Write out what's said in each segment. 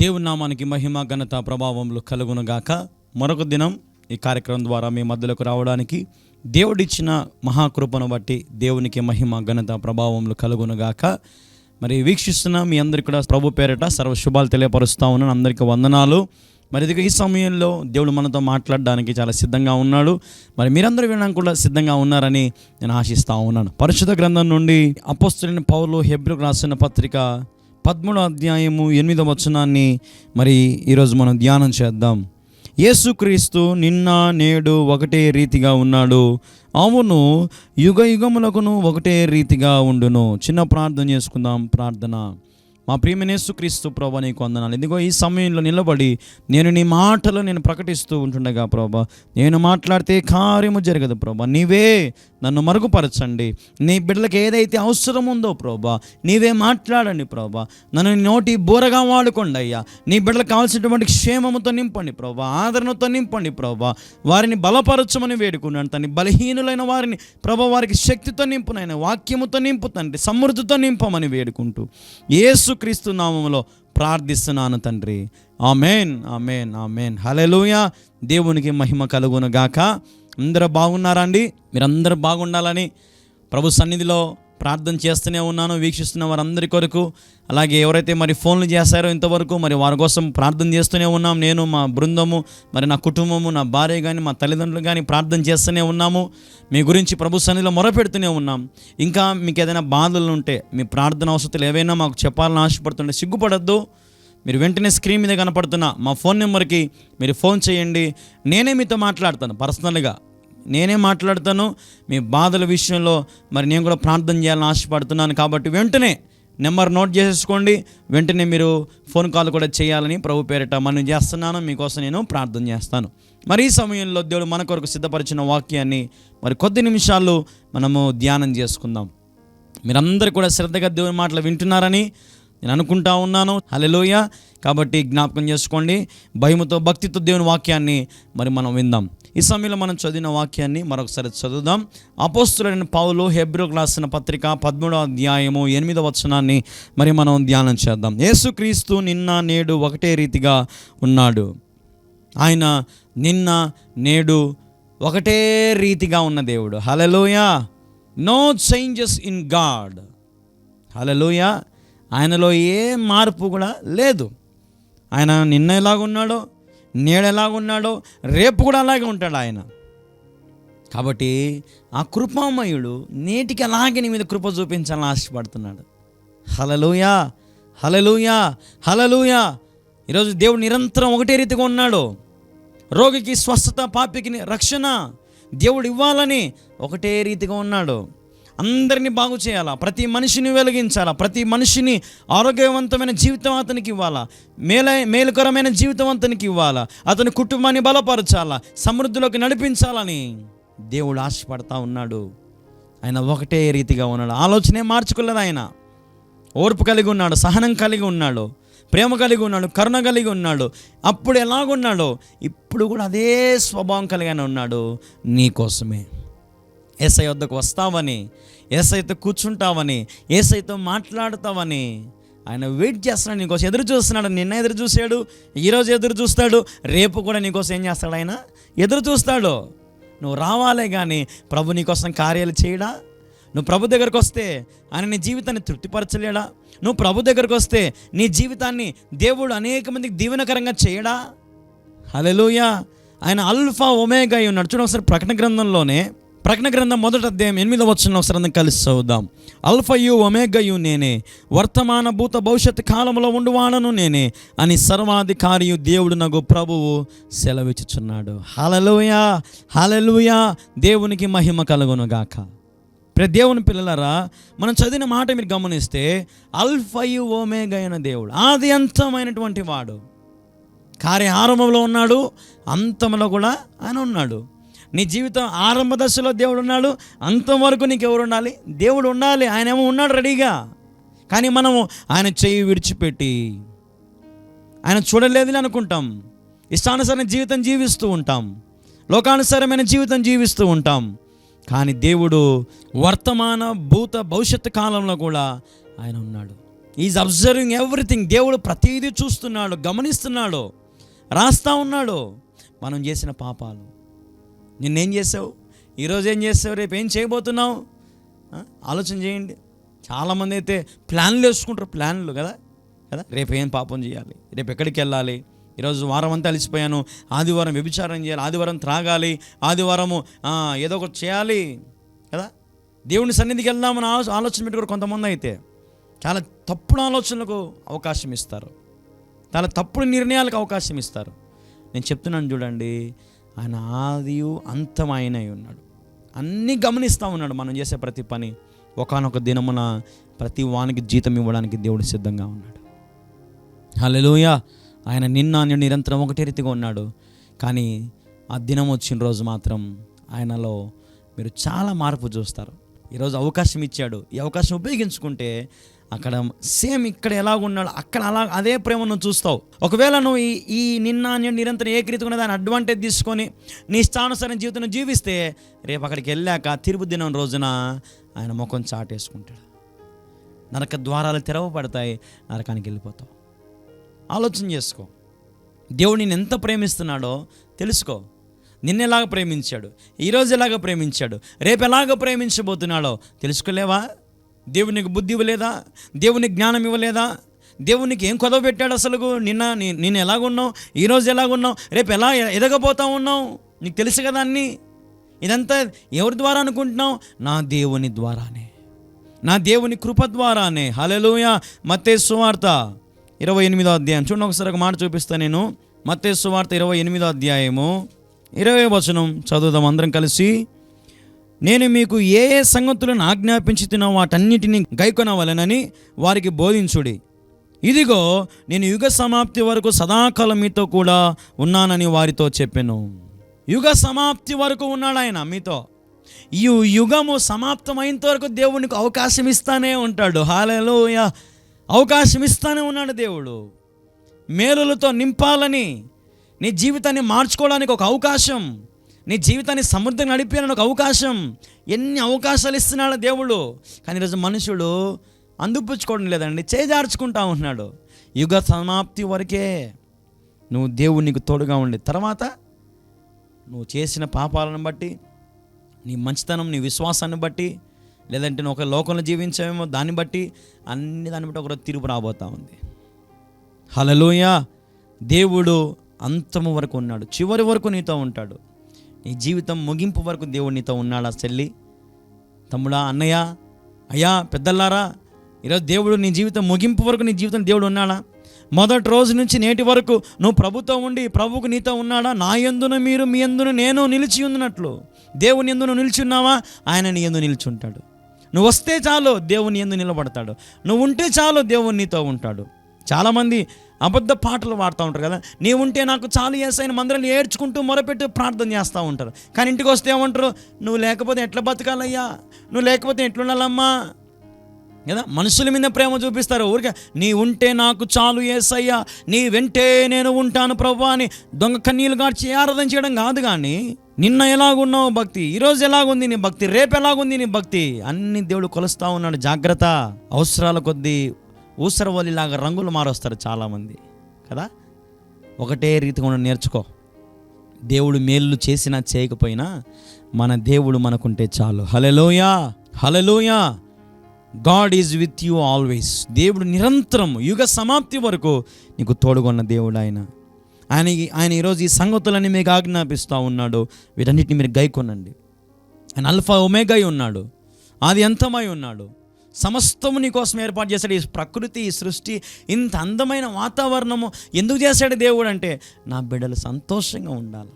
దేవుని నామానికి మహిమ ఘనత ప్రభావములు కలుగునుగాక. మరొక దినం ఈ కార్యక్రమం ద్వారా మీ మధ్యలోకి రావడానికి దేవుడిచ్చిన మహాకృపను బట్టి దేవునికి మహిమ ఘనత ప్రభావములు కలుగునుగాక. మరి వీక్షిస్తున్న మీ అందరికీ కూడా ప్రభు పేరట సర్వ శుభాలు తెలియపరుస్తూ ఉన్నాను. అందరికీ వందనాలు. మరి ఇది ఈ సమయంలో దేవుడు మనతో మాట్లాడడానికి చాలా సిద్ధంగా ఉన్నాడు. మరి మీరందరూ వినడానికి కూడా సిద్ధంగా ఉన్నారని నేను ఆశిస్తూ ఉన్నాను. పరిశుద్ధ గ్రంథం నుండి అపోస్తలుడైన పౌలు హెబ్రీయులకు రాసిన పత్రిక 13వ అధ్యాయము 8వ వచనాన్ని మరి ఈరోజు మనం ధ్యానం చేద్దాం. యేసుక్రీస్తు నిన్న నేడు ఒకటే రీతిగా ఉన్నాడు, అవును యుగ యుగములకును ఒకటే రీతిగా ఉండును. చిన్న ప్రార్థన చేసుకుందాం. ప్రార్థన. మా ప్రియమైన యేసుక్రీస్తు ప్రభువా, నీకు వందనాలు. ఇదిగో ఈ సమయంలో నిలబడి నేను నీ మాటలు నేను ప్రకటిస్తూ ఉంటుండగా ప్రభా, నేను మాట్లాడితే కార్యము జరగదు ప్రభా. నీవే నన్ను మరుగుపరచండి. నీ బిడ్డలకు ఏదైతే అవసరం ఉందో ప్రభా, నీవే మాట్లాడండి ప్రభా. నన్ను నోటి బూరగా వాడుకోండి అయ్యా. నీ బిడ్డలకు కావాల్సినటువంటి క్షేమముతో నింపండి ప్రభా, ఆదరణతో నింపండి ప్రభా. వారిని బలపరచమని వేడుకున్నాను తండ్రి. బలహీనులైన వారిని ప్రభా వారికి శక్తితో నింపునైనా, వాక్యముతో నింపు తండ్రి, సమృద్ధితో నింపమని వేడుకుంటూ యేసుక్రీస్తు నామములో ప్రార్థిస్తున్నాను తండ్రి. ఆమేన్, ఆమేన్, ఆమేన్. హల్లెలూయా. దేవునికి మహిమ కలుగును గాక. అందరూ బాగున్నారా అండి? మీరందరూ బాగుండాలని ప్రభు సన్నిధిలో ప్రార్థన చేస్తూనే ఉన్నాను. వీక్షిస్తున్న వారందరి కొరకు, అలాగే ఎవరైతే మరి ఫోన్లు చేశారో ఇంతవరకు మరి వారి కోసం ప్రార్థన చేస్తూనే ఉన్నాం. నేను, మా బృందము, మరి నా కుటుంబము, నా భార్య కానీ మా తల్లిదండ్రులు కానీ ప్రార్థన చేస్తూనే ఉన్నాము. మీ గురించి ప్రభు సన్నిధిలో మొరపెడుతూనే ఉన్నాం. ఇంకా మీకు ఏదైనా బాధలు ఉంటే, మీ ప్రార్థన అవసరాలు ఏవైనా మాకు చెప్పాలని ఆశపడుతుంటే సిగ్గుపడద్దు. మీరు వెంటనే స్క్రీన్ మీద కనపడుతున్న మా ఫోన్ నెంబర్కి మీరు ఫోన్ చేయండి. నేనే మీతో మాట్లాడతాను, పర్సనల్గా నేనే మాట్లాడతాను. మీ బాధల విషయంలో మరి నేను కూడా ప్రార్థన చేయాలని ఆశపడుతున్నాను. కాబట్టి వెంటనే నెంబర్ నోట్ చేసేసుకోండి. వెంటనే మీరు ఫోన్ కాల్ కూడా చేయాలని ప్రభు పేరిట మనం చేస్తున్నాను. మీకోసం నేను ప్రార్థన చేస్తాను. మరి ఈ సమయంలో దేవుడు మన కొరకు సిద్ధపరిచిన వాక్యాన్ని మరి కొద్ది నిమిషాలు మనము ధ్యానం చేసుకుందాం. మీరందరూ కూడా శ్రద్ధగా దేవుని మాటలు వింటున్నారని నేను అనుకుంటా ఉన్నాను. హల్లెలూయా. కాబట్టి జ్ఞాపకం చేసుకోండి, భయముతో భక్తితో దేవుని వాక్యాన్ని మరి మనం విందాం. ఈ సమయంలో మనం చదివిన వాక్యాన్ని మరొకసారి చదువుదాం. అపోస్తలుడైన పౌలు హెబ్రీయులకు రాసిన పత్రిక 13వ అధ్యాయము 8వ వచనాన్ని మరి మనం ధ్యానం చేద్దాం. యేసుక్రీస్తు నిన్న నేడు ఒకటే రీతిగా ఉన్నాడు. ఆయన నిన్న నేడు ఒకటే రీతిగా ఉన్న దేవుడు. Hallelujah. No changes in God. Hallelujah. ఆయనలో ఏ మార్పు కూడా లేదు. ఆయన నిన్న ఎలాగున్నాడో, నేడు ఎలాగున్నాడో, రేపు కూడా అలాగే ఉంటాడు ఆయన. కాబట్టి ఆ కృపామయుడు నేటికి అలాగే నీ మీద కృప చూపించాలని ఆశపడుతున్నాడు. హల్లెలూయా, హల్లెలూయా, హల్లెలూయా. ఈరోజు దేవుడు నిరంతరం ఒకటే రీతిగా ఉన్నాడు. రోగికి స్వస్థత, పాపికి రక్షణ దేవుడు ఇవ్వాలని ఒకటే రీతిగా ఉన్నాడు. అందరినీ బాగు చేయాలా, ప్రతి మనిషిని వెలిగించాలా, ప్రతి మనిషిని ఆరోగ్యవంతమైన జీవితం అతనికి ఇవ్వాలా, మేలుకరమైన జీవితం అతనికి ఇవ్వాలా, అతని కుటుంబాన్ని బలపరచాలా, సమృద్ధిలోకి నడిపించాలని దేవుడు ఆశపడతా ఉన్నాడు. ఆయన ఒకటే రీతిగా ఉన్నాడు. ఆలోచనే మార్చుకోలేదు. ఆయన ఓర్పు కలిగి ఉన్నాడు, సహనం కలిగి ఉన్నాడు, ప్రేమ కలిగి ఉన్నాడు, కరుణ కలిగి ఉన్నాడు. అప్పుడు ఎలాగున్నాడో ఇప్పుడు కూడా అదే స్వభావం కలిగానే ఉన్నాడు. నీ కోసమే యేసయ్య వద్దకు వస్తావని, యేసయ్యతో కూర్చుంటావని, యేసయ్యతో మాట్లాడతావని ఆయన వెయిట్ చేస్తున్నాడు. నీకోసం ఎదురు చూస్తున్నాడు. నిన్న ఎదురు చూశాడు, ఈరోజు ఎదురు చూస్తాడు, రేపు కూడా నీకోసం ఏం చేస్తాడు? ఆయన ఎదురు చూస్తాడు. నువ్వు రావాలే కానీ ప్రభు నీకోసం కార్యాలు చేయడా? నువ్వు ప్రభు దగ్గరకు వస్తే ఆయన నీ జీవితాన్ని తృప్తిపరచలేడా? నువ్వు ప్రభు దగ్గరకు వస్తే నీ జీవితాన్ని దేవుడు అనేక మందికి దీవెనకరంగా చేయడా? హల్లెలూయా. ఆయన అల్ఫా ఒమేగా అయి ఉన్నాడు. చూడండి ఒకసారి ప్రకటన గ్రంథం 1వ అధ్యాయం 8వ వచనం ఒకసారి కలిసి చదువుదాం. అల్ఫయు ఒమేగయు నేనే, వర్తమాన భూత భవిష్యత్ కాలంలో ఉండువాడను నేనే అని సర్వాధికారియు దేవుడు నగు ప్రభువు సెలవిచ్చుచున్నాడు. హల్లెలూయా, హల్లెలూయా. దేవునికి మహిమ కలుగును గాక. ప్రతి దేవుని పిల్లలారా, మనం చదివిన మాట మీరు గమనిస్తే అల్ఫయు ఒమేగా అయిన దేవుడు, ఆది అంతమైనటువంటి వాడు, కార్య ఆరంభంలో ఉన్నాడు, అంతంలో కూడా ఆయన ఉన్నాడు. నీ జీవితం ఆరంభ దశలో దేవుడు ఉన్నాడు, అంతం వరకు నీకు ఎవరు ఉండాలి? దేవుడు ఉండాలి. ఆయన ఏమో ఉన్నాడు రెడీగా. కానీ మనము ఆయన చెయ్యి విడిచిపెట్టి ఆయన చూడలేదని అనుకుంటాం. ఇష్టానుసారమైన జీవితం జీవిస్తూ ఉంటాం, లోకానుసారమైన జీవితం జీవిస్తూ ఉంటాం. కానీ దేవుడు వర్తమాన భూత భవిష్యత్తు కాలంలో కూడా ఆయన ఉన్నాడు. Is observing everything. దేవుడు ప్రతిదీ చూస్తున్నాడు, గమనిస్తున్నాడు, రాస్తా ఉన్నాడు మనం చేసిన పాపాలు. నిన్నేం చేసావు, ఈరోజు ఏం చేసావు, రేపు ఏం చేయబోతున్నావు, ఆలోచన చేయండి. చాలామంది అయితే ప్లాన్లు వేసుకుంటారు, ప్లాన్లు కదా. రేపు ఏం పాపం చేయాలి, రేపు ఎక్కడికి వెళ్ళాలి, ఈరోజు వారం అంతా అలసిపోయాను, ఆదివారం వ్యభిచారం చేయాలి, ఆదివారం త్రాగాలి, ఆదివారము ఏదో ఒకటి చేయాలి కదా. దేవుని సన్నిధికి వెళ్దామని ఆలోచన పెట్టుకోరు కొంతమంది. అయితే చాలా తప్పుడు ఆలోచనలకు అవకాశం ఇస్తారు, చాలా తప్పుడు నిర్ణయాలకు అవకాశం ఇస్తారు. నేను చెప్తున్నాను చూడండి, ఆయన ఆదియు అంతం ఆయనై ఉన్నాడు, అన్నీ గమనిస్తూ ఉన్నాడు మనం చేసే ప్రతి పని. ఒకానొక దినమున ప్రతి వానికి జీతం ఇవ్వడానికి దేవుడు సిద్ధంగా ఉన్నాడు. హల్లెలూయా. ఆయన నిన్న నిరంతరం ఒకటే రీతిగా ఉన్నాడు. కానీ ఆ దినం వచ్చిన రోజు మాత్రం ఆయనలో మీరు చాలా మార్పు చూస్తారు. ఈరోజు అవకాశం ఇచ్చాడు, ఈ అవకాశం ఉపయోగించుకుంటే అక్కడ సేమ్ ఇక్కడ ఎలాగున్నాడు అక్కడ అదే ప్రేమ నువ్వు చూస్తావు. ఒకవేళ నువ్వు ఈ నిన్న నిరంతరం ఏకరీతిగా దాన్ని అడ్వాంటేజ్ తీసుకొని నీ ఇష్టానుసారం జీవితం జీవిస్తే రేపు అక్కడికి వెళ్ళాక తిరుగు దినం రోజున ఆయన ముఖం చాటేసుకుంటాడు, నరక ద్వారాలు తెరవబడతాయి, నరకానికి వెళ్ళిపోతావు. ఆలోచన చేసుకో. దేవుడు నిన్ను ఎంత ప్రేమిస్తున్నాడో తెలుసుకో. నిన్న ఎలాగ ప్రేమించాడు, ఈరోజు ఎలాగ ప్రేమించాడు, రేపు ఎలాగ ప్రేమించబోతున్నాడో తెలుసుకోలేవా? దేవునికి బుద్ధి ఇవ్వలేదా? దేవునికి జ్ఞానం ఇవ్వలేదా? దేవునికి ఏం కొదవ పెట్టాడు అసలు? నిన్న ఎలాగున్నావు, ఈరోజు ఎలాగున్నావు, రేపు ఎలా ఎదగబోతా ఉన్నావు నీకు తెలుసు కదా అన్నీ. ఇదంతా ఎవరి ద్వారా అనుకుంటున్నావు? నా దేవుని ద్వారానే, నా దేవుని కృప ద్వారానే. హల్లెలూయా. మత్తయి సువార్త 28వ అధ్యాయం చూడండి, ఒకసారి ఒక మాట చూపిస్తాను నేను. మత్తయి సువార్త 28వ అధ్యాయము 20వ వచనం చదువుదాం అందరం కలిసి. నేను మీకు ఏ ఏ సంగతులను ఆజ్ఞాపించుతున్నా వాటన్నిటిని గైకొనవలెనని వారికి బోధించుడి. ఇదిగో నేను యుగ సమాప్తి వరకు సదాకాలం మీతో కూడా ఉన్నానని వారితో చెప్పాను. యుగ సమాప్తి వరకు ఉన్నాడు ఆయన మీతో. ఈ యుగము సమాప్తమైనంత వరకు దేవునికి అవకాశం ఇస్తానే ఉంటాడు. హల్లెలూయా. అవకాశం ఇస్తానే ఉన్నాడు దేవుడు. మేలులతో నింపాలని, నీ జీవితాన్ని మార్చుకోవడానికి ఒక అవకాశం, నీ జీవితాన్ని సమృద్ధిగా నడిపేయాలని ఒక అవకాశం, ఎన్ని అవకాశాలు ఇస్తున్నాడు దేవుడు. కానీ ఈరోజు మనుషుడు అందిపుచ్చుకోవడం లేదండి, చేజార్చుకుంటా ఉంటున్నాడు. యుగ సమాప్తి వరకే నువ్వు దేవుడు నీకు తోడుగా ఉండి, తర్వాత నువ్వు చేసిన పాపాలను బట్టి, నీ మంచితనం, నీ విశ్వాసాన్ని బట్టి, లేదంటే నువ్వు ఒక లోకంలో జీవించావేమో దాన్ని బట్టి, దాన్ని బట్టి ఒకరోజు తీర్పు రాబోతా ఉంది. హల్లెలూయా. దేవుడు అంతము వరకు ఉన్నాడు, చివరి వరకు నీతో ఉంటాడు. నీ జీవితం ముగింపు వరకు దేవుడు నీతో ఉన్నాడా చెల్లి, తమ్ముడా, అన్నయ్య, అయ్యా, పెద్దలారా? ఈరోజు దేవుడు నీ జీవితం ముగింపు వరకు నీ జీవితం దేవుడు ఉన్నాడా? మొదటి రోజు నుంచి నేటి వరకు నువ్వు ప్రభుతో ఉండి ప్రభువుకు నీతో ఉన్నాడా? నా యందున మీరు, మీ యందున నేను నిలిచి ఉన్నట్లు. దేవుని యందు నువ్వు నిలిచి ఉన్నావా? ఆయన నీ యందు నిలిచి ఉంటాడు. నువ్వు వస్తే చాలు దేవుని యందు నిలబడతాడు, నువ్వు ఉంటే చాలు దేవుని నీతో ఉంటాడు. చాలామంది అబద్ధ పాటలు పాడుతూ ఉంటారు కదా, నీ ఉంటే నాకు చాలు యేసయ్యని మందిరాన్ని ఏడ్చుకుంటూ మొరపెట్టి ప్రార్థన చేస్తూ ఉంటారు. కానీ ఇంటికి వస్తే ఏమంటారు? నువ్వు లేకపోతే ఎట్లా బతకాలయ్యా, నువ్వు లేకపోతే ఎట్లుండాలమ్మా కదా. మనుషుల మీద ప్రేమ చూపిస్తారు ఊరికే. నీ ఉంటే నాకు చాలు యేసయ్యా, నీ వెంటే నేను ఉంటాను ప్రభువా అని దొంగ కన్నీళ్ళు గార్చి ఆరాధన చేయడం కాదు. కానీ నిన్న ఎలాగున్నావు భక్తి, ఈరోజు ఎలాగుంది నీ భక్తి, రేపు ఎలాగుంది నీ భక్తి, అన్ని దేవుడు కొలుస్తూ ఉన్నాడు. జాగ్రత్త. అవసరాల కొద్దీ ఊసరవల్లిలాగా రంగులు మారుస్తారు చాలామంది కదా. ఒకటే రీతిగా నేర్చుకో. దేవుడు మేలు చేసినా చేయకపోయినా మన దేవుడు మనకుంటే చాలు. Hallelujah. Hallelujah. God is with you always. దేవుడు నిరంతరం యుగ సమాప్తి వరకు నీకు తోడుగొన్న దేవుడు ఆయన ఈరోజు ఈ సంగతులన్నీ మీకు ఆజ్ఞాపిస్తూ ఉన్నాడు. వీటన్నిటిని మీరు గైకొనండి. ఆయన అల్ఫా ఒమేగా అయి ఉన్నాడు, ఆది అంతమై ఉన్నాడు. సమస్తము నీ కోసం ఏర్పాటు చేశాడు. ఈ ప్రకృతి, ఈ సృష్టి, ఇంత అందమైన వాతావరణము ఎందుకు చేశాడు దేవుడు అంటే, నా బిడ్డలు సంతోషంగా ఉండాలి,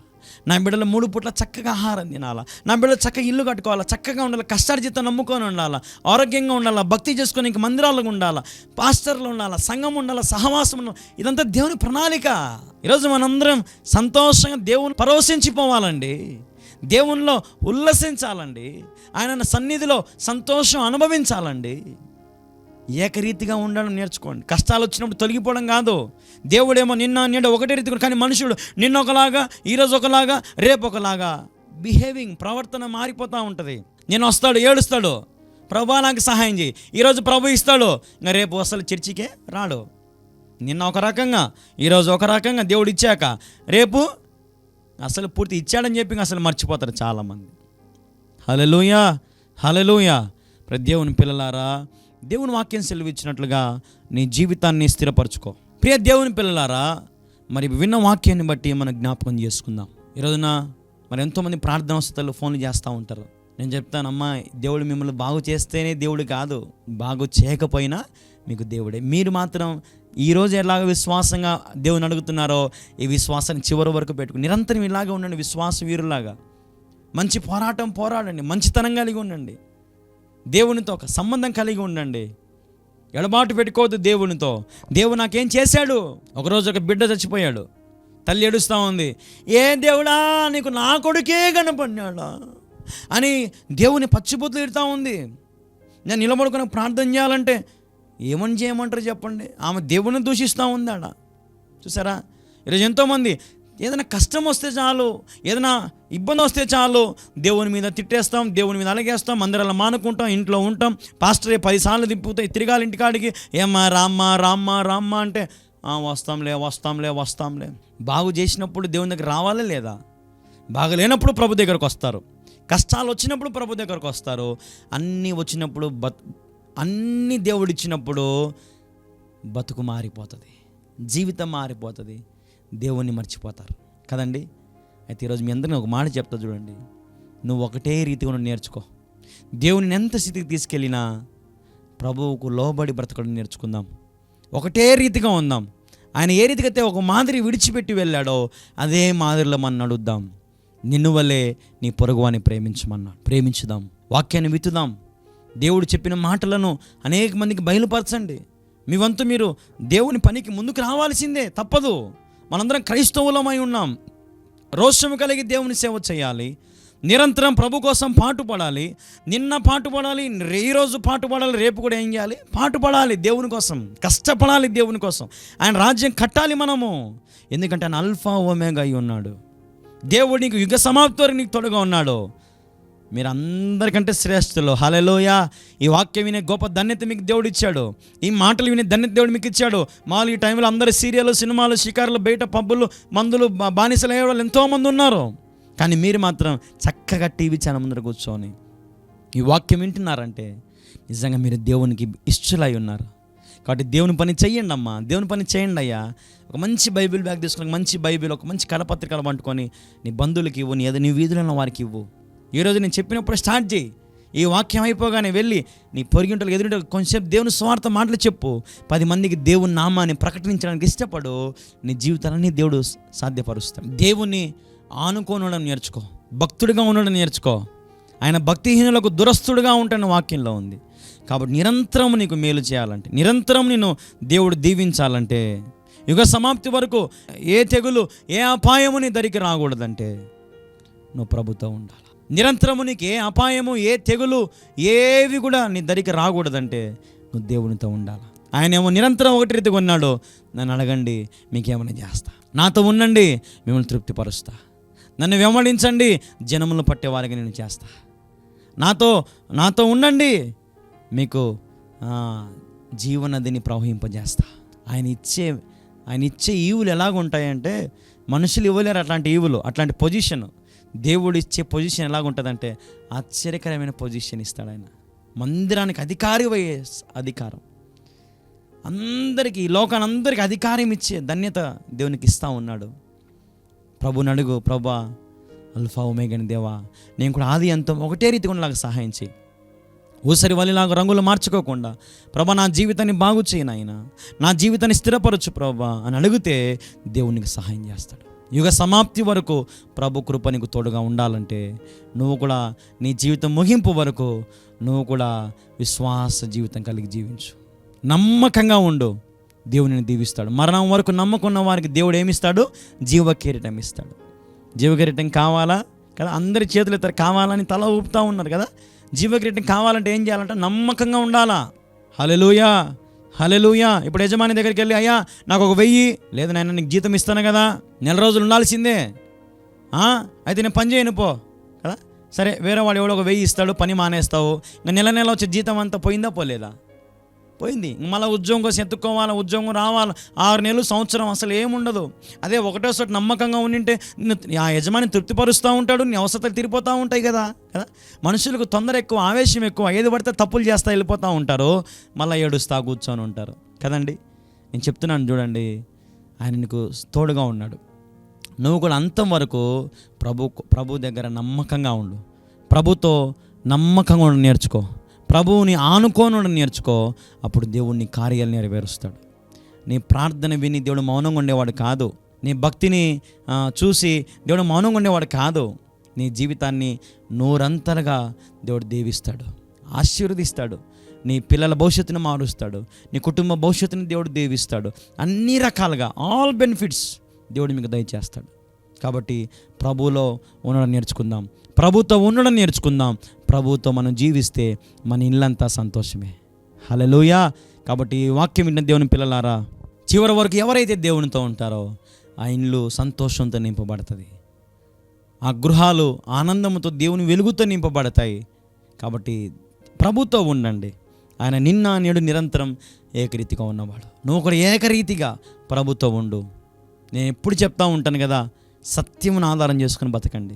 నా బిడ్డలు 3 పూట్ల చక్కగా ఆహారం తినాలా, నా బిడ్డలు చక్కగా ఇల్లు కట్టుకోవాలా, చక్కగా ఉండాలి, కష్టార్జితం నమ్ముకొని ఉండాలా, ఆరోగ్యంగా ఉండాలా, భక్తి చేసుకొని ఇంక మందిరాలకు ఉండాలా, పాస్టర్లు ఉండాలా, సంఘం ఉండాలా, సహవాసం ఉండాలి. ఇదంతా దేవుని ప్రణాళిక. ఈరోజు మనందరం సంతోషంగా దేవుని పరవశించిపోవాలండి, దేవునిలో ఉల్లసించాలండి, ఆయన సన్నిధిలో సంతోషం అనుభవించాలండి. ఏకరీతిగా ఉండడం నేర్చుకోండి. కష్టాలు వచ్చినప్పుడు తొలగిపోవడం కాదు. దేవుడేమో నిన్న నేడు ఒకటే రీతిగా, కానీ మనుషుడు నిన్న ఒకలాగా, ఈరోజు ఒకలాగా, రేపు ఒకలాగా బిహేవింగ్, ప్రవర్తన మారిపోతూ ఉంటుంది. నేను వస్తాడు, ఏడుస్తాడు, ప్రభా నాకు సహాయం చేయి. ఈరోజు ప్రభు ఇస్తాడు, ఇంకా రేపు అసలు చర్చికే రాడు. నిన్న ఒక రకంగా, ఈరోజు ఒక రకంగా దేవుడు ఇచ్చాక రేపు అసలు పూర్తి ఇచ్చాడని చెప్పి అసలు మర్చిపోతారు చాలామంది. హల్లెలూయా, హల్లెలూయా. ప్రతి దేవుని పిల్లలారా, దేవుని వాక్యం సెలవిచ్చినట్లుగా నీ జీవితాన్ని స్థిరపరచుకో. ప్రియ దేవుని పిల్లలారా, మరి విన్న వాక్యాన్ని బట్టి మనం జ్ఞాపకం చేసుకుందాం. ఈరోజున మరి ఎంతోమంది ప్రార్థన వసతులు ఫోన్లు చేస్తూ ఉంటారు. నేను చెప్తానమ్మా, దేవుడు మిమ్మల్ని బాగు చేస్తేనే దేవుడు కాదు, బాగు చేయకపోయినా మీకు దేవుడే. మీరు మాత్రం ఈరోజు ఎలాగ విశ్వాసంగా దేవుని అడుగుతున్నారో ఈ విశ్వాసాన్ని చివరి వరకు పెట్టుకుని నిరంతరం ఇలాగే ఉండండి. విశ్వాస వీరులాగా మంచి పోరాడండి, మంచితనం కలిగి ఉండండి, దేవునితో ఒక సంబంధం కలిగి ఉండండి. ఎడబాటు పెట్టుకోవద్దు దేవునితో. దేవుడు నాకేం చేశాడు? ఒకరోజు ఒక బిడ్డ చచ్చిపోయాడు, తల్లి ఏడుస్తూ ఉంది, ఏ దేవుడా నీకు నా కొడుకే కనపడినాడా అని దేవుని పచ్చిబుద్ధులు ఇడుతూ ఉంది. నేను నిలబడుకుని ప్రార్థన చేయాలంటే ఏమని చేయమంటారు చెప్పండి? ఆమె దేవుని దూషిస్తూ ఉంది ఆడ. చూసారా, ఈరోజు ఎంతోమంది ఏదైనా కష్టం వస్తే చాలు, ఏదైనా ఇబ్బంది వస్తే చాలు దేవుని మీద తిట్టేస్తాం, దేవుని మీద అలగేస్తాం, మందిరాల్లో మానుకుంటాం, ఇంట్లో ఉంటాం. పాస్టరే 10 సార్లు తిప్పుతాయి, తిరగాలి ఇంటికాడికి. ఏమ్మా రామ్మా అంటే వస్తాంలే. బాగు చేసినప్పుడు దేవుని దగ్గర రావాలా లేదా? బాగా లేనప్పుడు ప్రభు దగ్గరకు వస్తారు, కష్టాలు వచ్చినప్పుడు ప్రభు దగ్గరకు వస్తారు, అన్నీ వచ్చినప్పుడు అన్నీ దేవుడిచ్చినప్పుడు బతుకు మారిపోతుంది, జీవితం మారిపోతుంది, దేవుణ్ణి మర్చిపోతారు కదండి. అయితే ఈరోజు మీ అందరినీ ఒక మాట చెప్తా చూడండి. నువ్వు ఒకటే రీతిగా నేర్చుకో. దేవుని ఎంత స్థితికి తీసుకెళ్ళినా ప్రభువుకు లోబడి బ్రతకడం నేర్చుకుందాం. ఒకటే రీతిగా ఉందాం. ఆయన ఏ రీతిగా అయితే ఒక మాదిరి విడిచిపెట్టి వెళ్ళాడో అదే మాదిరిలో మనం నడుద్దాం. నిన్ను వల్లే నీ పొరుగువాని ప్రేమించుదాం, వాక్యాన్ని విత్తుదాం. దేవుడు చెప్పిన మాటలను అనేక మందికి బయలుపరచండి. మీ వంతు మీరు దేవుని పనికి ముందుకు రావాల్సిందే, తప్పదు. మనందరం క్రైస్తవులమై ఉన్నాం. రోషము కలిగి దేవుని సేవ చేయాలి, నిరంతరం ప్రభు కోసం పాటుపడాలి. నిన్న పాటుపడాలి, ఈరోజు పాటుపడాలి, రేపు కూడా ఏం చేయాలి? పాటుపడాలి దేవుని కోసం, కష్టపడాలి దేవుని కోసం. ఆయన రాజ్యం కట్టాలి మనము. ఎందుకంటే ఆయన అల్ఫా ఒమేగా అయి ఉన్నాడు. దేవుడు నీకు యుగ సమాప్తి వరకు నీకు తోడుగా ఉన్నాడు. మీరు అందరికంటే శ్రేష్ఠులు. హల్లెలూయా. ఈ వాక్యం వినే గొప్ప ధన్యత మీకు దేవుడు ఇచ్చాడు. ఈ మాటలు వినే ధన్యత దేవుడు మీకు ఇచ్చాడు. మామూలు ఈ టైంలో అందరు సీరియల్, సినిమాలు, షికారులు, బయట పబ్బులు, మందులు, బానిసలు అయ్యే వాళ్ళు ఎంతోమంది ఉన్నారు. కానీ మీరు మాత్రం చక్కగా టీవీ ఛానల్ ముందర కూర్చొని ఈ వాక్యం వింటున్నారంటే నిజంగా మీరు దేవునికి ఇష్టలై ఉన్నారు. కాబట్టి దేవుని పని చెయ్యండి అమ్మా, దేవుని పని చేయండి అయ్యా. ఒక మంచి బైబిల్ బ్యాగ్ తీసుకుని, మంచి బైబిల్, ఒక మంచి కరపత్రికలు పట్టుకొని నీ బంధువులకి ఇవ్వు, నీ వీధిలో ఉన్న వారికి ఇవ్వు. ఈరోజు నేను చెప్పినప్పుడు స్టార్ట్ చేయి. ఈ వాక్యం అయిపోగానే వెళ్ళి నీ పొరిగింటలు ఎదురింటలు కొంచెంసేపు దేవుని స్వార్థ మాటలు చెప్పు. 10 మందికి దేవుని నామాన్ని ప్రకటించడానికి ఇష్టపడు. నీ జీవితాన్ని దేవుడు సాధ్యపరుస్తాడు. దేవుణ్ణి ఆనుకొని ఉండడం నేర్చుకో, భక్తుడిగా ఉండడం నేర్చుకో. ఆయన భక్తిహీనులకు దురస్తుడుగా ఉంటాడని వాక్యంలో ఉంది. కాబట్టి నిరంతరం నీకు మేలు చేయాలంటే, నిరంతరం నేను దేవుడు దీవించాలంటే, యుగ సమాప్తి వరకు ఏ తెగులు, ఏ అపాయము నీ దరికి రాకూడదంటే నువ్వు ప్రభుతో ఉండాలి. నిరంతరము నీకు ఏ అపాయము, ఏ తెగులు, ఏవి కూడా నీ దరికి రాకూడదంటే నువ్వు దేవునితో ఉండాలి. ఆయన ఏమో నిరంతరం ఒకటి రీతిగా ఉన్నాడు. నన్ను అడగండి, మీకేమైనా చేస్తా. నాతో ఉండండి, మిమ్మల్ని తృప్తిపరుస్తా. నన్ను వెంబడించండి, జనములను పట్టేవారికి నేను చేస్తా. నాతో ఉండండి, మీకు జీవనదిని ప్రవహింపజేస్తా. ఆయన ఇచ్చే ఈవులు ఎలాగుంటాయంటే మనుషులు ఇవ్వలేరు అట్లాంటి ఈవులు, అట్లాంటి పొజిషన్. దేవుడు ఇచ్చే పొజిషన్ ఎలాగుంటుందంటే ఆశ్చర్యకరమైన పొజిషన్ ఇస్తాడు ఆయన. మందిరానికి అధికారం, అందరికీ, లోకానందరికీ అధికారం ఇచ్చే ధన్యత దేవునికి ఇస్తూ ఉన్నాడు. ప్రభుని అడుగు, ప్రభా అల్ఫా ఒమేగాని దేవా, నేను కూడా ఆది అంతం ఒకటే రీతిగా ఉండేలాగా సహాయం చేయి. ఊసరి వలిలాగా రంగులు మార్చుకోకుండా ప్రభా నా జీవితాన్ని బాగు చేయి నాయన, నా జీవితాన్ని స్థిరపరచు ప్రభా అని అడిగితే దేవునికి సహాయం చేస్తాడు. యుగ సమాప్తి వరకు ప్రభు కృప నీకు తోడుగా ఉండాలంటే నువ్వు కూడా నీ జీవితం ముగింపు వరకు నువ్వు కూడా విశ్వాస జీవితం కలిగి జీవించు. నమ్మకంగా ఉండు, దేవునిని దీవిస్తాడు. మరణం వరకు నమ్మకున్న వారికి దేవుడు ఏమిస్తాడు? జీవ కిరీటం ఇస్తాడు. జీవ కిరీటం కావాలా కదా? అందరి చేతులు ఎత్తారు, కావాలని తల ఊపుతూ ఉన్నారు కదా. జీవ కిరీటం కావాలంటే ఏం చేయాలంటే నమ్మకంగా ఉండాలా. హల్లెలూయా, హల్లెలూయా. ఇప్పుడు యజమాని దగ్గరికి వెళ్ళి, అయ్యా నాకు 1000 లేదు నాయన, నీకు జీతం ఇస్తాను కదా, నెల రోజులు ఉండాల్సిందే, అయితే నేను పని చేయను పో కదా. సరే వేరే వాడు ఎవడో ఒక 1000 ఇస్తాడు, పని మానేస్తావు, ఇంకా నెల వచ్చే జీతం అంతా పోయిందా పోలేదా? పోయింది. మళ్ళీ ఉద్యోగం కోసం ఎత్తుక్కోవాలి, ఉద్యోగం రావాలి, 6 నెలలు సంవత్సరం అసలు ఏముండదు. అదే ఒకటోసారి నమ్మకంగా ఉండింటే ఆ యజమాని తృప్తిపరుస్తూ ఉంటాడు, నీ అవసరాలు తీరిపోతూ ఉంటాయి కదా. మనుషులకు తొందర ఎక్కువ, ఆవేశం ఎక్కువ, ఏది పడితే తప్పులు చేస్తూ వెళ్ళిపోతూ ఉంటారు, మళ్ళీ ఏడుస్తూ కూర్చొని ఉంటారు కదండి. నేను చెప్తున్నాను చూడండి, ఆయన నీకు తోడుగా ఉన్నాడు. నువ్వు కూడా అంతం వరకు ప్రభు దగ్గర నమ్మకంగా ఉండు. ప్రభుతో నమ్మకంగా ఉండడం నేర్చుకో, ప్రభువుని ఆనుకోని ఉండడం నేర్చుకో. అప్పుడు దేవుడు నీ కార్యాలు నెరవేరుస్తాడు. నీ ప్రార్థన విని దేవుడు మౌనంగా ఉండేవాడు కాదు. నీ భక్తిని చూసి దేవుడు మౌనంగా ఉండేవాడు కాదు. నీ జీవితాన్ని నూరంతలుగా దేవుడు దీవిస్తాడు, ఆశీర్వదిస్తాడు. నీ పిల్లల భవిష్యత్తును మారుస్తాడు, నీ కుటుంబ భవిష్యత్తుని దేవుడు దీవిస్తాడు. అన్ని రకాలుగా ఆల్ బెనిఫిట్స్ దేవుడు మీకు దయచేస్తాడు. కాబట్టి ప్రభువులో ఉండడం నేర్చుకుందాం, ప్రభుతో ఉండడం నేర్చుకుందాం. ప్రభుతో మనం జీవిస్తే మన ఇల్లంతా సంతోషమే. హల్లెలూయా. కాబట్టి ఈ వాక్యం విన్న దేవుని పిల్లలారా, చివరి వరకు ఎవరైతే దేవునితో ఉంటారో ఆ ఇండ్లు సంతోషంతో నింపబడుతుంది, ఆ గృహాలు ఆనందంతో దేవుని వెలుగుతో నింపబడతాయి. కాబట్టి ప్రభుతో ఉండండి. ఆయన నిన్న నేడు నిరంతరం ఏకరీతిగా ఉన్నవాడు. నువ్వు కూడా ఏకరీతిగా ప్రభుతో ఉండు. నేను ఎప్పుడు చెప్తా ఉంటాను కదా, సత్యమును ఆధారం చేసుకుని బతకండి.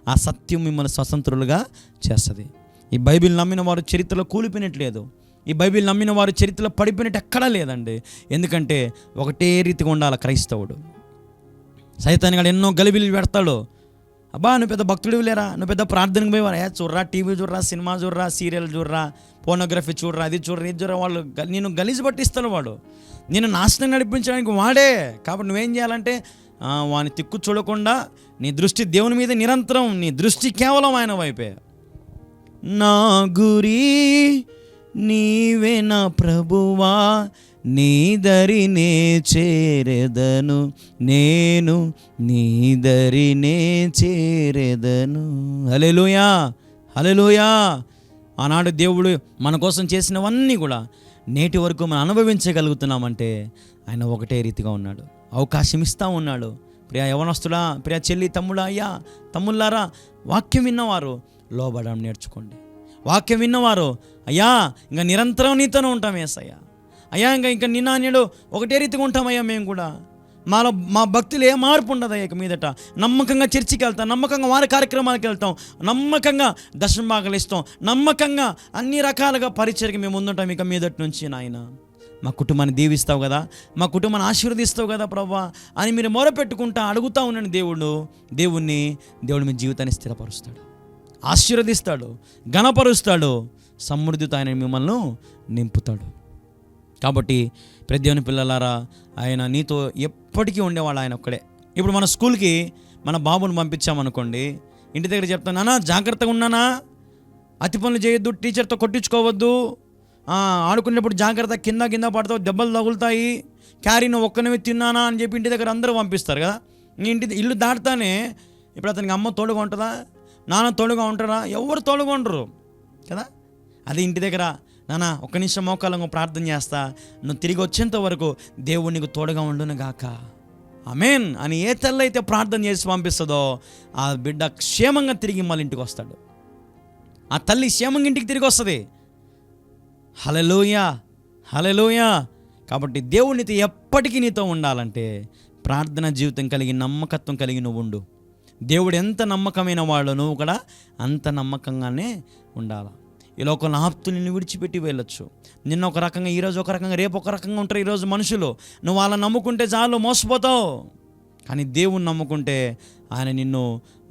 ఆ సత్యం మిమ్మల్ని స్వతంత్రులుగా చేస్తుంది. ఈ బైబిల్ నమ్మిన వారు చరిత్రలో కూలిపోయినట్లేదు, ఈ బైబిల్ నమ్మిన వారు చరిత్రలో పడిపోయినట్టు ఎక్కడా లేదండి. ఎందుకంటే ఒకటే రీతిగా ఉండాలి క్రైస్తవుడు. సైతాన్ గాడు ఎన్నో గలిబిలు పెడతాడు. అబ్బా నువ్వు పెద్ద భక్తుడు లేరా, నువ్వు పెద్ద ప్రార్థనకు పోయేవారా, చూడరా, టీవీ చూడరా, సినిమా చూడరా, సీరియల్ చూడరా, పోర్నోగ్రఫీ చూడరా, అది చూడరా, ఇది చూడరా. వాళ్ళు నేను గలీజు పట్టిస్తాడు. వాడు నేను నాశనం నడిపించడానికి వాడే. కాబట్టి నువ్వేం చేయాలంటే వాని తిక్కు చూడకుండా నీ దృష్టి దేవుని మీద నిరంతరం, నీ దృష్టి కేవలం ఆయన వైపే. నా గురి నీవే నా ప్రభువా, నీ దరినే చేరెదను, నేను నీ దరినే చేరెదను. హల్లెలూయా, హల్లెలూయా. ఆనాడు దేవుడు మన కోసం చేసినవన్నీ కూడా నేటి వరకు మనం అనుభవించగలుగుతున్నామంటే ఆయన ఒకటే రీతిగా ఉన్నాడు, అవకాశం ఇస్తూ ఉన్నాడు. ప్రియా యవనస్తుడా, ప్రియా చెల్లి, తమ్ముడా, అయ్యా తమ్ముళ్ళారా, వాక్యం విన్నవారు లోబడడం నేర్చుకోండి. వాక్యం విన్నవారు, అయ్యా ఇంకా నిరంతరం నీతోనే ఉంటాం యేసయ్యా, అయ్యా ఇంకా నిన్న నేడు ఒకటే రీతిగా ఉంటామయ్యా, మేము కూడా మా భక్తులు ఏ మార్పు ఉండదు. ఇక మీదట నమ్మకంగా చర్చికి వెళ్తాం, నమ్మకంగా వారి కార్యక్రమాలకు వెళ్తాం, నమ్మకంగా దశమభాగాలు ఇస్తాం, నమ్మకంగా అన్ని రకాలుగా పరిచర్కి మేము ముందుంటాం. ఇక మీదట నుంచి నాయన మా కుటుంబాన్ని దీవిస్తావు కదా, మా కుటుంబాన్ని ఆశీర్వదిస్తావు కదా ప్రభువా అని మీరు మొరపెట్టుకుంటా అడుగుతూ ఉండండి. దేవుడు మీ జీవితాన్ని స్థిరపరుస్తాడు, ఆశీర్వదిస్తాడు, ఘనపరుస్తాడు, సమృద్ధితో ఆయన మిమ్మల్ని నింపుతాడు. కాబట్టి దేవుని పిల్లలారా, ఆయన నీతో ఎప్పటికీ ఉండేవాడు ఆయన ఒక్కడే. ఇప్పుడు మన స్కూల్కి మన బాబుని పంపించామనుకోండి, ఇంటి దగ్గర చెప్తాను, నాన్న జాగ్రత్తగా ఉన్నానా, అతి పనులు చేయొద్దు, టీచర్తో కొట్టించుకోవద్దు, ఆడుకునేప్పుడు జాగ్రత్త, కింద పడతావు, దెబ్బలు తగులుతాయి, క్యారీ నువ్వు ఒక్కనివి తిన్నానా అని చెప్పి ఇంటి దగ్గర అందరూ పంపిస్తారు కదా. ఇల్లు దాటుతానే ఇప్పుడు అతనికి అమ్మ తోడుగా ఉంటుందా, నాన్న తోడుగా ఉంటారా? ఎవరు తోడుగా ఉండరు కదా. అది ఇంటి దగ్గర, నాన్న ఒక్క నిమిషం మోకాళ్ళకు ప్రార్థన చేస్తా, నువ్వు తిరిగి వచ్చేంత వరకు దేవుడు నీకు తోడుగా ఉండును గాక, ఆమేన్ అని ఏ తల్లి అయితే ప్రార్థన చేసి పంపిస్తుందో ఆ బిడ్డ క్షేమంగా తిరిగి మళ్ళీ ఇంటికి వస్తాడు. ఆ తల్లి క్షేమంగా ఇంటికి తిరిగి వస్తుంది. హల్లెలూయా, హల్లెలూయా. కాబట్టి దేవుడు నీతో ఎప్పటికీ నీతో ఉండాలంటే ప్రార్థన జీవితం కలిగి, నమ్మకత్వం కలిగి నువ్వు ఉండు. దేవుడు ఎంత నమ్మకమైన వాడో నువ్వు కూడా అంత నమ్మకంగానే ఉండాలి. ఈ లోకంలో ఆప్తులు నిన్ను విడిచిపెట్టి వెళ్ళొచ్చు. నిన్న ఒక రకంగా, ఈరోజు ఒక రకంగా, రేపు ఒక రకంగా ఉంటారు. ఈరోజు మనుషులు, నువ్వు వాళ్ళని నమ్ముకుంటే చాలు మోసపోతావు. కానీ దేవుణ్ణి నమ్ముకుంటే ఆయన నిన్ను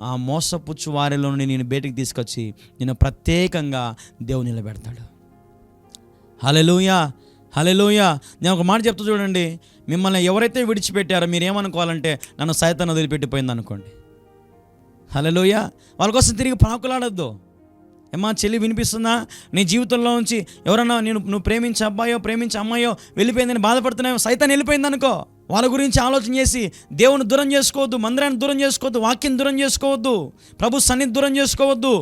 ఆ మోసపుచ్చు వారిలో నుండి నేను బయటికి తీసుకొచ్చి నిన్ను ప్రత్యేకంగా దేవుడు నిలబెడతాడు. హల్లెలూయా, హల్లెలూయా. నేను ఒక మాట చెప్తా చూడండి, మిమ్మల్ని ఎవరైతే విడిచిపెట్టారో మీరు ఏమనుకోవాలంటే నన్ను సైతాన్ వదిలిపెట్టిపోయింది అనుకోండి. హల్లెలూయా. వాళ్ళ కోసం తిరిగి పాకులాడొద్దు. ఏమా చెల్లి వినిపిస్తుందా? నీ జీవితంలో నుంచి ఎవరన్నా నువ్వు ప్రేమించే అబ్బాయో ప్రేమించే అమ్మాయో వెళ్ళిపోయిందని బాధపడుతున్నాయో, సైతాన్ వెళ్ళిపోయింది అనుకో, వాళ్ళ గురించి ఆలోచన చేసి దేవుని దూరం చేసుకోవద్దు, మందిరాన్ని దూరం చేసుకోవద్దు, వాక్యం దూరం చేసుకోవద్దు, ప్రభు సన్నిధి దూరం చేసుకోవద్దు.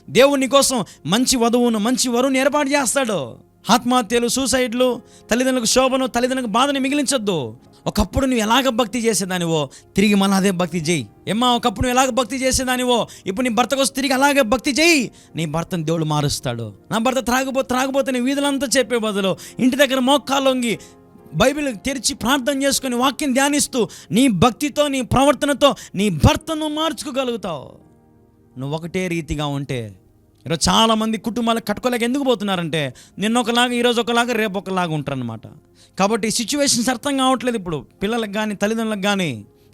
దేవుడు నీ కోసం మంచి వధువును, మంచి వరువుని ఏర్పాటు చేస్తాడు. ఆత్మహత్యలు, సూసైడ్లు, తల్లిదండ్రులకు శోభను, తల్లిదండ్రులకు బాధని మిగిలించొద్దు. ఒకప్పుడు నువ్వు ఎలాగ భక్తి చేసేదానివో తిరిగి మళ్ళీ అదే భక్తి చేయి. ఏమ్మా, ఒకప్పుడు నువ్వు ఎలాగ భక్తి చేసేదానివో ఇప్పుడు నీ భర్త కోసం తిరిగి అలాగే భక్తి చేయి. నీ భర్తను దేవుడు మారుస్తాడు. నా భర్త త్రాగబోతే నీ వీధులంతా చెప్పే బదులు ఇంటి దగ్గర మోకాళ్ళొంగి బైబిల్ తెరిచి ప్రార్థన చేసుకొని వాక్యం ధ్యానిస్తూ నీ భక్తితో నీ ప్రవర్తనతో నీ భర్తను మార్చుకోగలుగుతావు. నువ్వు ఒకటే రీతిగా ఉంటే ఈరోజు చాలామంది కుటుంబాలు కట్టుకోలేక ఎందుకు పోతున్నారంటే నిన్న ఒకలాగా ఈరోజు ఒకలాగా రేపు ఒకలాగా ఉంటారనమాట. కాబట్టి సిచ్యువేషన్స్ అర్థం కావట్లేదు ఇప్పుడు పిల్లలకు కానీ తల్లిదండ్రులకు కానీ.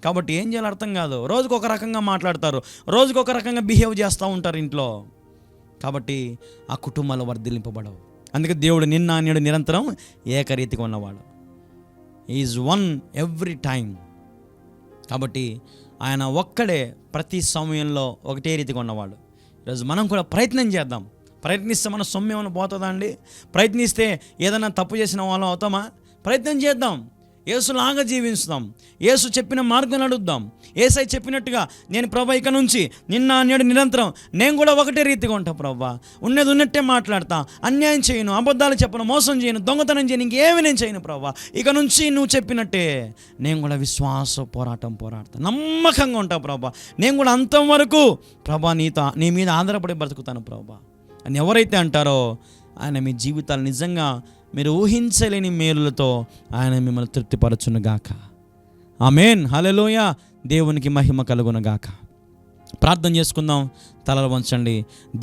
కాబట్టి ఏం చేయాలో అర్థం కాదు. రోజుకు ఒక రకంగా మాట్లాడతారు, రోజుకు ఒక రకంగా బిహేవ్ చేస్తూ ఉంటారు ఇంట్లో. కాబట్టి ఆ కుటుంబాలు వర్ధిల్లింపబడవు. అందుకే దేవుడు నిన్న నేడు నిరంతరం ఏకరీతిగా ఉన్నవాడు. Is one every time. కాబట్టి ఆయన ఒక్కడే ప్రతి సమయంలో ఒకటే రీతిగా ఉన్నవాడు. ఈరోజు మనం కూడా ప్రయత్నం చేద్దాం. ప్రయత్నిస్తే మన సొమ్ము ఏమైనా పోతుందా అండి? ప్రయత్నిస్తే ఏదైనా తప్పు చేసిన వాళ్ళం అవుతామా? ప్రయత్నం చేద్దాం. యేసులాగా జీవిస్తాం. యేసు చెప్పిన మార్గం నడుద్దాం. యేసై చెప్పినట్టుగా నేను ప్రభా ఇక నుంచి నిన్న నేడు నిరంతరం నేను కూడా ఒకటే రీతిగా ఉంటా ప్రభా. ఉన్నది ఉన్నట్టే మాట్లాడతా, అన్యాయం చేయను, అబద్ధాలు చెప్పను, మోసం చేయను, దొంగతనం చేయను, ఇంకేమి నేను చేయను ప్రభా. ఇక నుంచి నువ్వు చెప్పినట్టే నేను కూడా విశ్వాస పోరాడతా, నమ్మకంగా ఉంటా ప్రభా. నేను కూడా అంతవరకు ప్రభా నీ మీద ఆధారపడి బ్రతుకుతాను ప్రభా అని ఎవరైతే అంటారో ఆయన మీ జీవితాలు నిజంగా మీరు ఊహించలేని మేలులతో ఆయన మిమ్మల్ని తృప్తిపరచునుగాక. ఆమేన్, హల్లెలూయా. దేవునికి మహిమ కలుగునుగాక. ప్రార్థన చేసుకుందాం. తలలు వంచండి.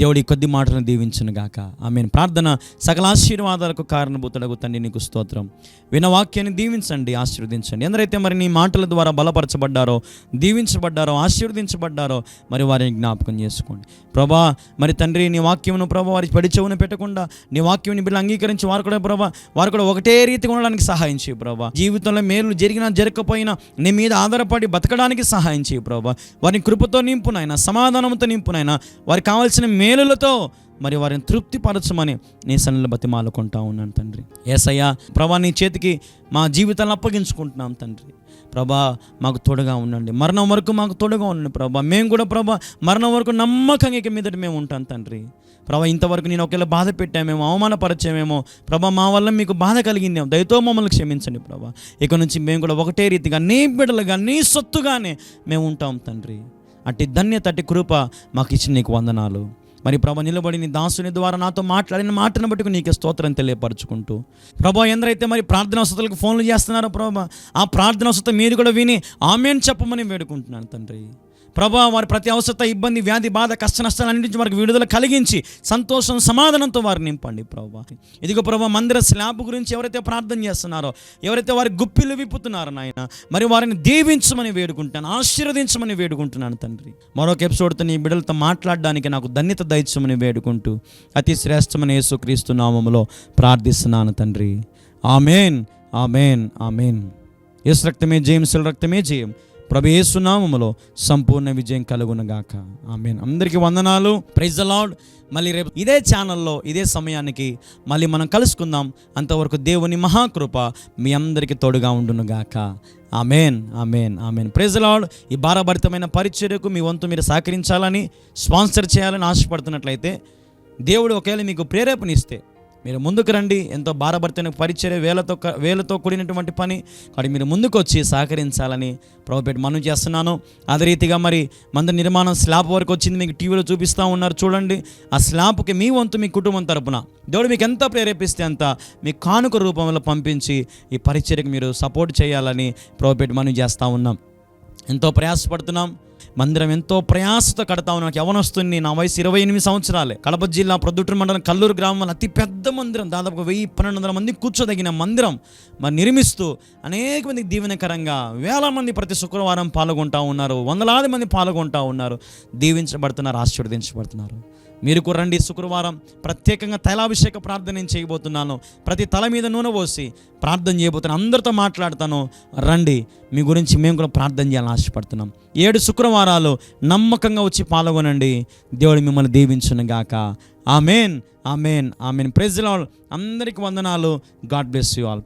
దేవుడి కొద్ది మాటలను దీవించునుగాక. ఆమేన్. ప్రార్థన. సకల ఆశీర్వాదాలకు కారణభూతుడగు తండ్రి నీకు స్తోత్రం. విన్న వాక్యాన్ని దీవించండి, ఆశీర్వదించండి. ఎందరైతే మరి నీ మాటల ద్వారా బలపరచబడ్డారో, దీవించబడ్డారో, ఆశీర్వదించబడ్డారో మరి వారిని జ్ఞాపకం చేసుకోండి ప్రభా. మరి తండ్రి నీ వాక్యమును ప్రభా వారి పడి చెవును పెట్టకుండా నీ వాక్యం బిడ్డలు అంగీకరించి వారు కూడా ఒకటే రీతిగా ఉండడానికి సహాయం చేయి ప్రభా. జీవితంలో మేలు జరిగినా జరగకపోయినా నీ మీద ఆధారపడి బతకడానికి సహాయం చేయి ప్రభా. వారిని కృపతో నింపునైనా, సమాధానంతో నింపునైనా, వారికి కావాల్సిన మేలులతో మరి వారిని తృప్తిపరచమని నీ సన్నిధిలో బతిమాలుకుంటా ఉన్నాను తండ్రి. యేసయ్యా ప్రభా, నీ చేతికి మా జీవితాలను అప్పగించుకుంటున్నాం తండ్రి. ప్రభా మాకు తోడుగా ఉండండి. మరణం వరకు మాకు తోడుగా ఉండండి ప్రభా. మేము కూడా ప్రభా మరణం వరకు నమ్మకంగా ఇక మీదట మేము ఉంటాం తండ్రి. ప్రభా ఇంతవరకు నేను ఒకవేళ బాధ పెట్టామేమో, అవమానపరిచామేమో ప్రభా, మా వల్ల మీకు బాధ కలిగిందేమో, దయతో మమ్మల్ని క్షమించండి ప్రభా. ఇక నుంచి మేము కూడా ఒకటే రీతిగా నీ బిడ్డలుగా నీ సొత్తుగానే మేము ఉంటాం తండ్రి. అట్టి ధన్యత, అట్టి కృప మాకు ఇచ్చిన నీకు వందనాలు. మరి ప్రభా నిలబడి నీ దాసుని ద్వారా నాతో మాట్లాడిన మాటను బట్టి నీకు స్తోత్రం తెలియపరచుకుంటూ ప్రభా, ఎందరైతే మరి ప్రార్థన వసతులకు ఫోన్లు చేస్తున్నారో ప్రభా, ఆ ప్రార్థన వసత మీరు కూడా విని ఆమేన్ చెప్పమని వేడుకుంటున్నాను తండ్రి. ప్రభా వారి ప్రతి అవసరత, ఇబ్బంది, వ్యాధి, బాధ, కష్ట నష్టాలన్నింటి నుంచి వారికి విడుదల కలిగించి సంతోషం, సమాధానంతో వారిని నింపండి ప్రభా. ఇదిగో ప్రభా మందిర స్లాబ్ గురించి ఎవరైతే ప్రార్థన చేస్తున్నారో, ఎవరైతే వారి గుప్పిలు విప్పుతున్నారో నాయన, మరి వారిని దీవించమని వేడుకుంటాను, ఆశీర్వదించమని వేడుకుంటున్నాను తండ్రి. మరొక ఎపిసోడ్తో నీ బిడ్డలతో మాట్లాడడానికి నాకు ధన్యత దయచేయమని వేడుకుంటూ అతి శ్రేష్టమైన యేసుక్రీస్తు నామములో ప్రార్థిస్తున్నాను తండ్రి. ఆమేన్, ఆమేన్, ఆమేన్. యేసు రక్తమే జయం, యేసు రక్తమే జయం. ప్రభు యేసు నామములో సంపూర్ణ విజయం కలుగునుగాక. ఆమేన్. అందరికీ వందనాలు. Praise the lord. మళ్ళీ రేపు ఇదే ఛానల్లో ఇదే సమయానికి మళ్ళీ మనం కలుసుకుందాం. అంతవరకు దేవుని మహాకృప మీ అందరికీ తోడుగా ఉండునుగాక. Amen, amen, amen. Praise the Lord. ఈ భారభరితమైన పరిచర్యకు మీ వంతు మీరు సహకరించాలని, స్పాన్సర్ చేయాలని ఆశపడుతున్నట్లయితే, దేవుడు ఒకవేళ మీకు ప్రేరేపణ ఇస్తే మీరు ముందుకు రండి. ఎంతో భారభరితమైన పరిచర్య, వేలతో కూడినటువంటి పని. కాబట్టి మీరు ముందుకు వచ్చి సహకరించాలని ప్రభుపేట మనం చేస్తున్నాను. అదే రీతిగా మరి మందిర నిర్మాణం స్లాబ్ వరకు వచ్చింది, మీకు టీవీలో చూపిస్తూ ఉన్నారు చూడండి. ఆ స్లాబ్కి మీ వంతు మీ కుటుంబం తరపున దేవుడు మీకు ఎంత ప్రేరేపిస్తే అంత మీ కానుక రూపంలో పంపించి ఈ పరిచర్యకు మీరు సపోర్ట్ చేయాలని ప్రభుపేట మనం చేస్తూ ఉన్నాం. ఎంతో ప్రయాసపడుతున్నాం. మందిరం ఎంతో ప్రయాసతో కడతా ఉన్నాను. యవనొస్తుంది. నా వయసు 28 సంవత్సరాలే. కడప జిల్లా ప్రొద్దుటూరు మండలం కల్లూరు గ్రామంలో అతి పెద్ద మందిరం, దాదాపు 1000-1200 మంది కూర్చోదగిన మందిరం మరి నిర్మిస్తూ అనేక మందికి దీవెనకరంగా వేల మంది ప్రతి శుక్రవారం పాల్గొంటూ ఉన్నారు. వందలాది మంది పాల్గొంటూ ఉన్నారు. దీవించబడుతున్నారు, ఆశీర్వదించబడుతున్నారు. మీరు కూడా రండి. శుక్రవారం ప్రత్యేకంగా తైలాభిషేక ప్రార్థన నేను చేయబోతున్నాను. ప్రతి తల మీద నూనె పోసి ప్రార్థన చేయబోతున్నాను. అందరితో మాట్లాడతాను. రండి, మీ గురించి మేము కూడా ప్రార్థన చేయాలని ఆశపడుతున్నాం. 7 శుక్రవారాలు నమ్మకంగా వచ్చి పాల్గొనండి. దేవుడు మిమ్మల్ని దీవించునుగాక. Amen, amen, amen. Praise the Lord. అందరికీ వందనాలు. God bless you all.